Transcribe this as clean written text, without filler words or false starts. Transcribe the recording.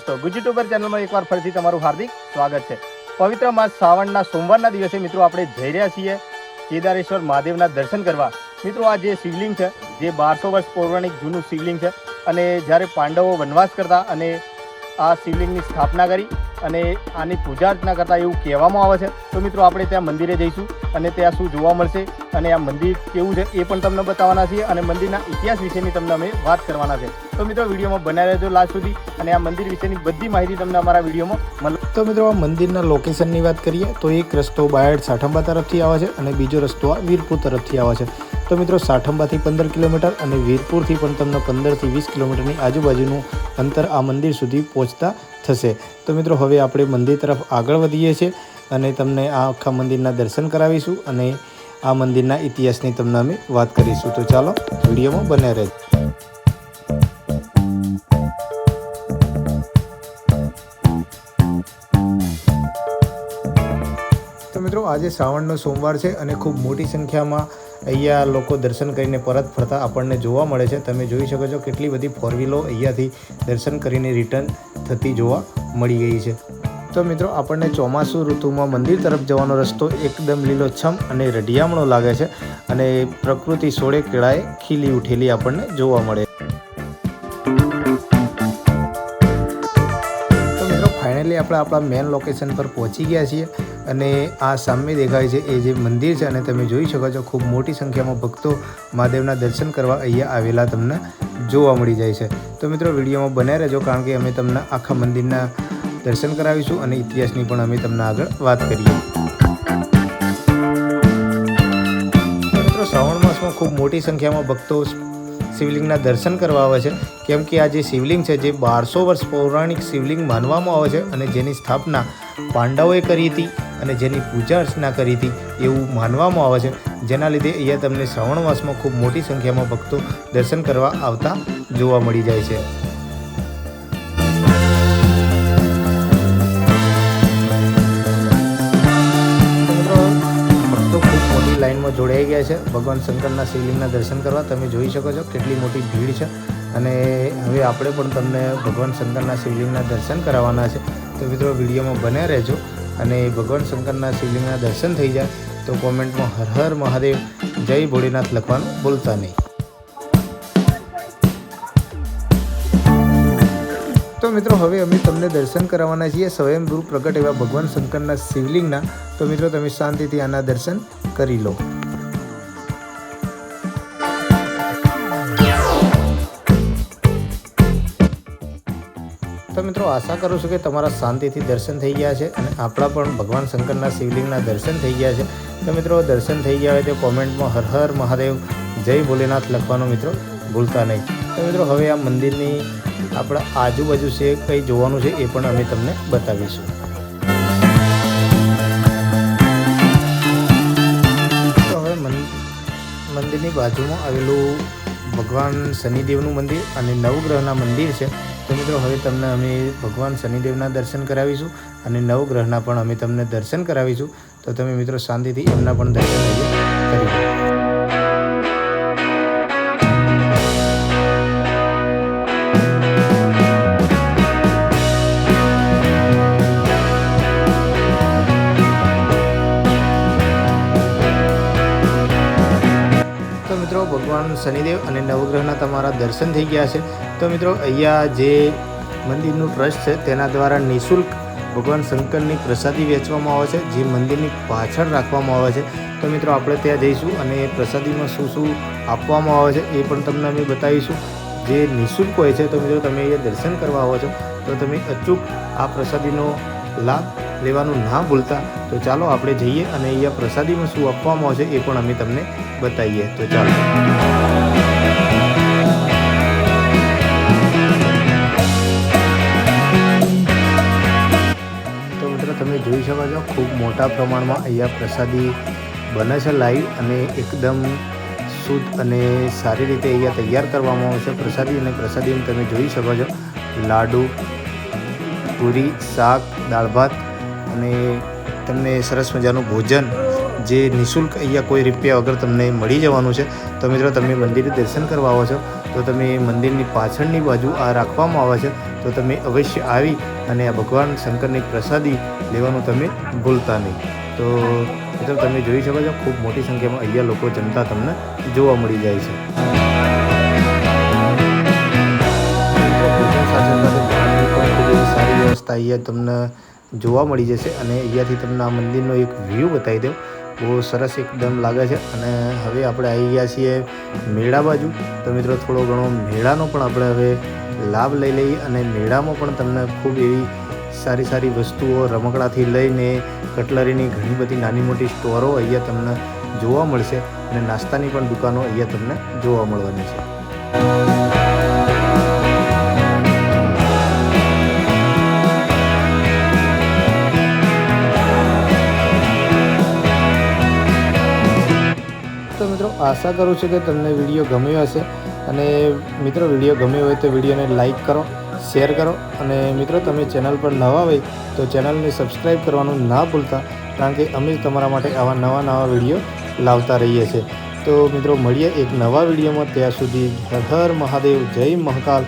દોસ્તો, ગુજ યુટ્યુબર ચેનલમાં એકવાર ફરીથી તમારું હાર્દિક સ્વાગત છે। પવિત્ર માસ શ્રાવણના સોમવારના દિવસે મિત્રો આપણે જઈ રહ્યા છીએ કેદારેશ્વર મહાદેવના દર્શન કરવા। મિત્રો આ જે શિવલિંગ છે જે 1200 વર્ષ પૌરાણિક જૂનું શિવલિંગ છે અને જ્યારે પાંડવો વનવાસ કરતા અને આ શિવલિંગની સ્થાપના કરી અને આની પૂજા અર્ચના કરતા એવું કહેવામાં આવે છે। તો મિત્રો આપણે ત્યાં મંદિરે જઈશું અને ત્યાં શું જોવા મળશે અને આ મંદિર કેવું છે એ પણ તમને બતાવવાના છીએ અને મંદિરના ઇતિહાસ વિશેની તમને અમે વાત કરવાના છે। તો મિત્રો વિડીયોમાં બનાવી રહેજો લાસ્ટ સુધી અને આ મંદિર વિશેની બધી માહિતી તમને અમારા વિડીયોમાં મળશે। તો મિત્રો આ મંદિરના લોકેશનની વાત કરીએ તો એક રસ્તો બાયડ સાઠંબા તરફથી આવે છે અને બીજો રસ્તો આ વીરપુર તરફથી આવે છે। તો મિત્રો સાઠંબાથી 15 કિલોમીટર અને વીરપુરથી પણ તમને 15 થી 20 કિલોમીટરની આજુબાજુનું અંતર આ મંદિર સુધી પહોંચતા થશે। તો મિત્રો હવે આપણે મંદિર તરફ આગળ વધીએ છીએ અને તમને આ આખા મંદિરના દર્શન કરાવીશું અને આ મંદિરના ઇતિહાસની તમને અમે વાત કરીશું। તો ચાલો વિડીયોમાં બને રહેજો। તો મિત્રો આજે શ્રાવણનો સોમવાર છે અને ખૂબ મોટી સંખ્યામાં અહીંયા લોકો દર્શન કરીને પરત ફરતા આપણને જોવા મળે છે। તમે જોઈ શકો છો કેટલી બધી ફોર વ્હીલો અહીંયાથી દર્શન કરીને રિટર્ન થતી જોવા મળી ગઈ છે। તો મિત્રો આપણને ચોમાસું ઋતુમાં મંદિર તરફ જવાનો રસ્તો એકદમ લીલોછમ અને રઢિયામણો લાગે છે અને પ્રકૃતિ સોળે કેળાએ ખીલી ઉઠેલી આપણને જોવા મળે। તો મિત્રો ફાઇનલી આપણે આપણા મેન લોકેશન પર પહોંચી ગયા છીએ અને આ સામે દેખાય છે એ જે મંદિર છે અને તમે જોઈ શકો છો ખૂબ મોટી સંખ્યામાં ભક્તો મહાદેવના દર્શન કરવા અહીંયા આવેલા તમને જોવા મળી જાય છે। તો મિત્રો વિડીયોમાં બન્યા રહેજો કારણ કે અમે તમને આખા મંદિરના દર્શન કરાવીશું અને ઇતિહાસની પણ અમે તમને આગળ વાત કરીએ। મિત્રો શ્રાવણ માસમાં ખૂબ મોટી સંખ્યામાં ભક્તો શિવલિંગના દર્શન કરવા આવે છે કેમ કે આ જે શિવલિંગ છે જે 1200 વર્ષ પૌરાણિક શિવલિંગ માનવામાં આવે છે અને જેની સ્થાપના પાંડવોએ કરી હતી અને જેની પૂજા અર્ચના કરી હતી એવું માનવામાં આવે છે, જેના લીધે અહીંયા તમને શ્રાવણ માસમાં ખૂબ મોટી સંખ્યામાં ભક્તો દર્શન કરવા આવતા જોવા મળી જાય છે। લાઈનમાં જોડાઈ ગયા છે ભગવાન શંકરના શિવલિંગના દર્શન કરવા। તમે જોઈ શકો છો કેટલી મોટી ભીડ છે અને હવે આપણે પણ તમને ભગવાન શંકરના શિવલિંગના દર્શન કરાવવાના છે। તો મિત્રો વિડીયોમાં બન્યા રહેજો અને ભગવાન શંકરના શિવલિંગના દર્શન થઈ જાય તો કોમેન્ટમાં હર હર મહાદેવ જય ભોળેનાથ લખવાનું ભૂલતા નહીં। તો મિત્રો હવે અમે તમને દર્શન કરાવવાના છીએ સ્વયંભૂ પ્રગટ એવા ભગવાન શંકરના શિવલિંગના। તો મિત્રો તમે શાંતિથી આના દર્શન કરી લો। તો મિત્રો આશા કરું છું કે તમારા શાંતિથી દર્શન થઈ ગયા છે અને આપણા પણ ભગવાન શંકરના શિવલિંગના દર્શન થઈ ગયા છે। તો મિત્રો દર્શન થઈ ગયા હોય તો કોમેન્ટમાં હર હર મહાદેવ જય ભોલેનાથ લખવાનું મિત્રો ભૂલતા નહીં। તો મિત્રો હવે આ મંદિરની આપણા આજુબાજુ છે કંઈ જોવાનું છે એ પણ અમે તમને બતાવીશું। તો હવે મંદિરની બાજુમાં આવેલું ભગવાન શનિદેવનું મંદિર અને નવગ્રહના મંદિર છે। તો મિત્રો હવે તમને અમે ભગવાન શનિદેવના દર્શન કરાવીશું અને નવગ્રહના પણ અમે તમને દર્શન કરાવીશું। તો તમે મિત્રો શાંતિથી એમના પણ દર્શન કરી લો। ભગવાન શનિદેવ અને નવગ્રહના તમારા દર્શન થઈ ગયા છે। તો મિત્રો અહીંયા જે મંદિરનું ટ્રસ્ટ છે તેના દ્વારા નિઃશુલ્ક ભગવાન શંકરની પ્રસાદી વેચવામાં આવે છે જે મંદિરની પાછળ રાખવામાં આવે છે। તો મિત્રો આપણે ત્યાં જઈશું અને પ્રસાદીમાં શું શું આપવામાં આવે છે એ પણ તમને અમે બતાવીશું જે નિઃશુલ્ક હોય છે। તો મિત્રો તમે અહીંયા દર્શન કરવા આવો છો તો તમે અચૂક આ પ્રસાદીનો લાભ લેવાનું ના ભૂલતા। તો ચાલો આપણે જઈએ અને અહીંયા પ્રસાદીમાં શું આપવામાં આવે છે એ પણ અમે તમને બતાવીએ। તો ચાલો તો મિત્રો તમે જોઈ શકો છો ખૂબ મોટા પ્રમાણમાં અહીંયા પ્રસાદી બને છે લાઈવ અને એકદમ શુદ્ધ અને સારી રીતે અહીંયા તૈયાર કરવામાં આવે છે પ્રસાદી। અને પ્રસાદીમાં તમે જોઈ શકો છો લાડુ, પૂરી, શાક, દાળ ભાત અને તમને સરસ મજાનું ભોજન જે નિઃશુલ્ક અહીંયા કોઈ રૂપિયા વગર તમને મળી જવાનું છે। તો મિત્રો તમે મંદિરે દર્શન કરવા આવો છો તો તમે મંદિરની પાછળની બાજુ આ રાખવામાં આવે છે। તો તો તમે અવશ્ય આવી અને આ ભગવાન શંકરની પ્રસાદી લેવાનું તમે ભૂલતા નહીં. તો મિત્રો તમે જોઈ શકો છો ખૂબ મોટી સંખ્યામાં અહીંયા લોકો જમતા તમને જોવા મળી જાય છે. ભોજન સાથે સાથે પાણીની પણ ખૂબ એવી સારી વ્યવસ્થા અહીંયા તમને જોવા મળી જશે. અને અહીંયાથી તમને આ મંદિરનો એક વ્યૂ બતાવી દઉં. બહુ સરસ એકદમ લાગે છે. અને હવે આપણે આવી ગયા છીએ મેળા બાજુ. તો મિત્રો થોડો ઘણો મેળાનો પણ આપણે હવે લાભ લઈ લઈએ. અને મેળામાં પણ તમને ખૂબ એવી સારી સારી વસ્તુઓ રમકડાથી લઈને કટલરીની ઘણી બધી નાની મોટી સ્ટોરો અહીંયા તમને જોવા મળશે. અને નાસ્તાની પણ દુકાનો અહીંયા તમને જોવા મળવાની છે. તો મિત્રો આશા કરું છું કે તમને વિડીયો ગમ્યો હશે. અને મિત્રો વિડીયો ગમ્યો હોય તો વિડીયોને લાઈક કરો, શેર કરો. અને મિત્રો તમે ચેનલ પર નવા હોય તો ચેનલને સબસ્ક્રાઈબ કરવાનું ના ભૂલતા, કારણ કે અમે તમારા માટે આવા નવા વિડીયો લાવતા રહીએ છીએ. તો મિત્રો મળીએ એક નવા વિડીયોમાં. ત્યાં સુધી હર હર મહાદેવ, જય મહાકાલ.